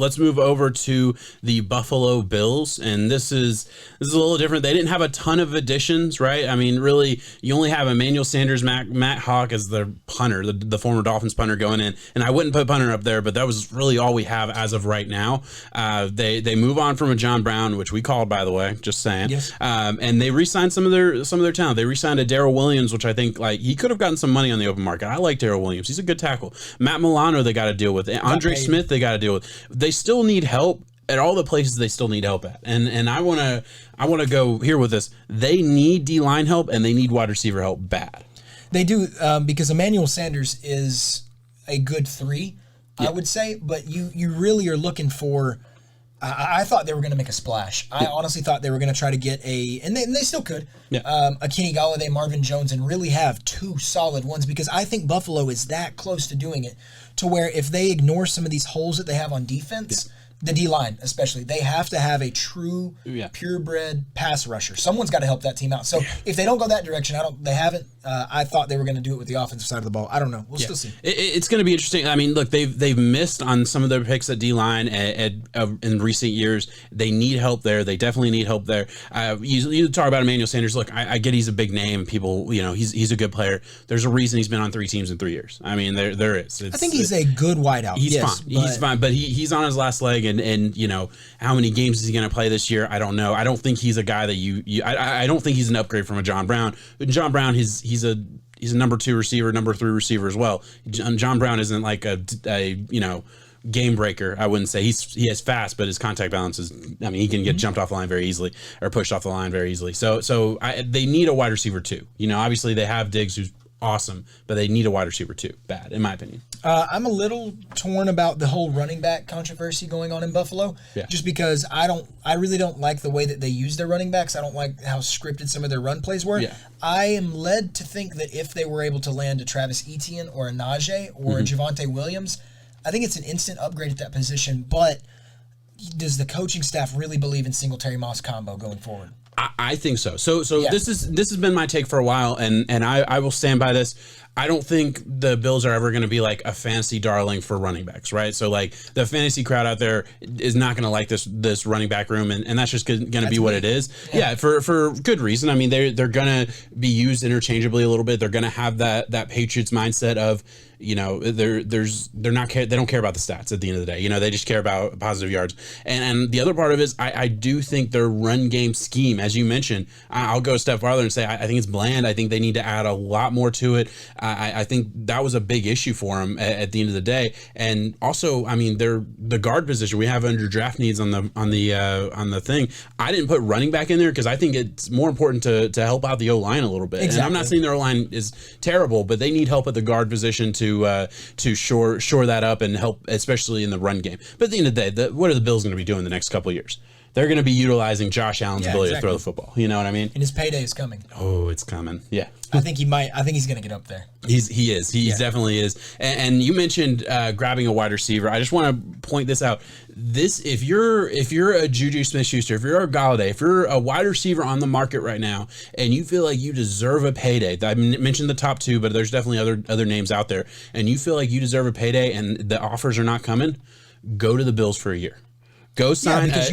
let's move over to the Buffalo Bills, and this is a little different. They didn't have a ton of additions, right? I mean, really, you only have Emmanuel Sanders, Matt Hawk as the punter, the former Dolphins punter going in, and I wouldn't put punter up there, but that was really all we have as of right now. They move on from a John Brown, which we called, by the way, just saying. Yes. And they re-signed some of their talent. They re-signed a Daryl Williams, which I think he could have gotten some money on the open market. I like Daryl Williams. He's a good tackle. Matt Milano they got to deal with. Andre Smith they got to deal with. They still need help at all the places they still need help at. And I want to go here with this. They need D-line help and they need wide receiver help bad. They do because Emmanuel Sanders is a good 3, I would say, but you really are looking for I thought they were going to make a splash. I honestly thought they were going to try to get and they still could, a Kenny Golladay, Marvin Jones, and really have 2 solid ones, because I think Buffalo is that close to doing it to where if they ignore some of these holes that they have on defense, the D-line especially, they have to have a true, purebred pass rusher. Someone's got to help that team out. So if they don't go that direction, they haven't. I thought they were going to do it with the offensive side of the ball. I don't know. We'll still see. It's going to be interesting. I mean, look, they've missed on some of their picks at D-line in recent years. They need help there. They definitely need help there. You talk about Emmanuel Sanders. Look, I get he's a big name. People, he's a good player. There's a reason he's been on 3 teams in 3 years. I mean, there is. I think he's a good wideout. He's fine, but he's on his last leg, and how many games is he going to play this year? I don't know. I don't think he's a guy that I don't think he's an upgrade from a John Brown. John Brown, he's a number 2 receiver, number 3 receiver as well. John Brown isn't like a game breaker. I wouldn't say he has fast, but his contact balance is. I mean, he can get jumped off the line very easily or pushed off the line very easily. So they need a wide receiver too. Obviously they have Diggs, who's awesome, but they need a wide receiver too, bad, in my opinion. I'm a little torn about the whole running back controversy going on in Buffalo, just because I really don't like the way that they use their running backs. I don't like how scripted some of their run plays were. I am led to think that if they were able to land a Travis Etienne or a Najee or a Javonte Williams, I think it's an instant upgrade at that position. But does the coaching staff really believe in Singletary-Moss combo going forward? I think so. So this has been my take for a while, and I will stand by this. I don't think the Bills are ever going to be like a fantasy darling for running backs, right? So like the fantasy crowd out there is not going to like this running back room, and that's just going to be what it is. Yeah, for good reason. I mean, they're going to be used interchangeably a little bit. They're going to have that Patriots mindset of, they don't care about the stats at the end of the day. They just care about positive yards. And the other part of it is I do think their run game scheme, as you mentioned, I'll go a step farther and say I think it's bland. I think they need to add a lot more to it. I think that was a big issue for them at the end of the day. And also, I mean, the guard position we have under draft needs on the thing. I didn't put running back in there because I think it's more important to help out the O-line a little bit. Exactly. And I'm not saying their O-line is terrible, but they need help at the guard position to shore that up and help, especially in the run game. But at the end of the day, what are the Bills going to be doing the next couple of years? They're going to be utilizing Josh Allen's ability to throw the football. You know what I mean? And his payday is coming. Oh, it's coming. Yeah. I think he's going to get up there. He is. He definitely is. And you mentioned grabbing a wide receiver. I just want to point this out. If you're a Juju Smith-Schuster, if you're a Golladay, if you're a wide receiver on the market right now, and you feel like you deserve a payday, I mentioned the top 2, but there's definitely other names out there, and you feel like you deserve a payday and the offers are not coming, go to the Bills for a year. Go sign a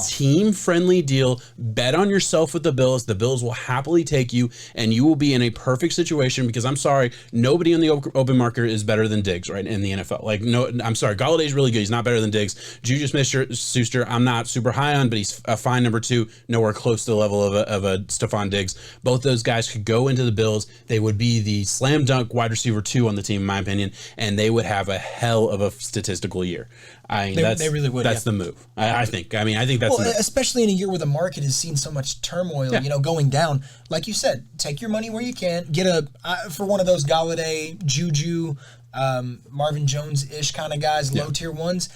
team-friendly deal. Bet on yourself with the Bills. The Bills will happily take you, and you will be in a perfect situation because I'm sorry, nobody in the open market is better than Diggs, right, in the NFL. Like, no, I'm sorry, Galladay's really good. He's not better than Diggs. Juju Smith-Schuster, I'm not super high on, but he's a fine number 2, nowhere close to the level of a Stephon Diggs. Both those guys could go into the Bills. They would be the slam dunk wide receiver 2 on the team, in my opinion, and they would have a hell of a statistical year. I mean, they really would. That's the move. I think. I think that's especially in a year where the market has seen so much turmoil. Going down. Like you said, take your money where you can. Get for one of those Galladay, Juju, Marvin Jones-ish kind of guys, low tier ones.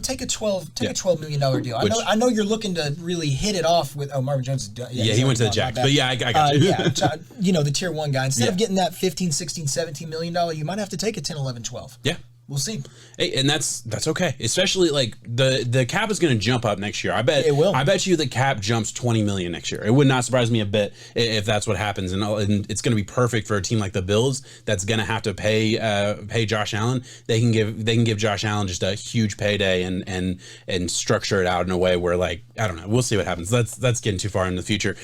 Take a $12 million deal. I know you're looking to really hit it off with Marvin Jones. He went to the Jacks, but I got you. The tier 1 guy. Instead of getting that $15, $16, $17 million, you might have to take a 10, 11, 12. Yeah. We'll see. Hey, and that's okay. Especially like the cap is going to jump up next year. I bet it will. I bet you the cap jumps $20 million next year. It would not surprise me a bit if that's what happens. And it's going to be perfect for a team like the Bills that's going to have to pay Josh Allen. They can give Josh Allen just a huge payday and structure it out in a way where, like, I don't know. We'll see what happens. That's getting too far in the future.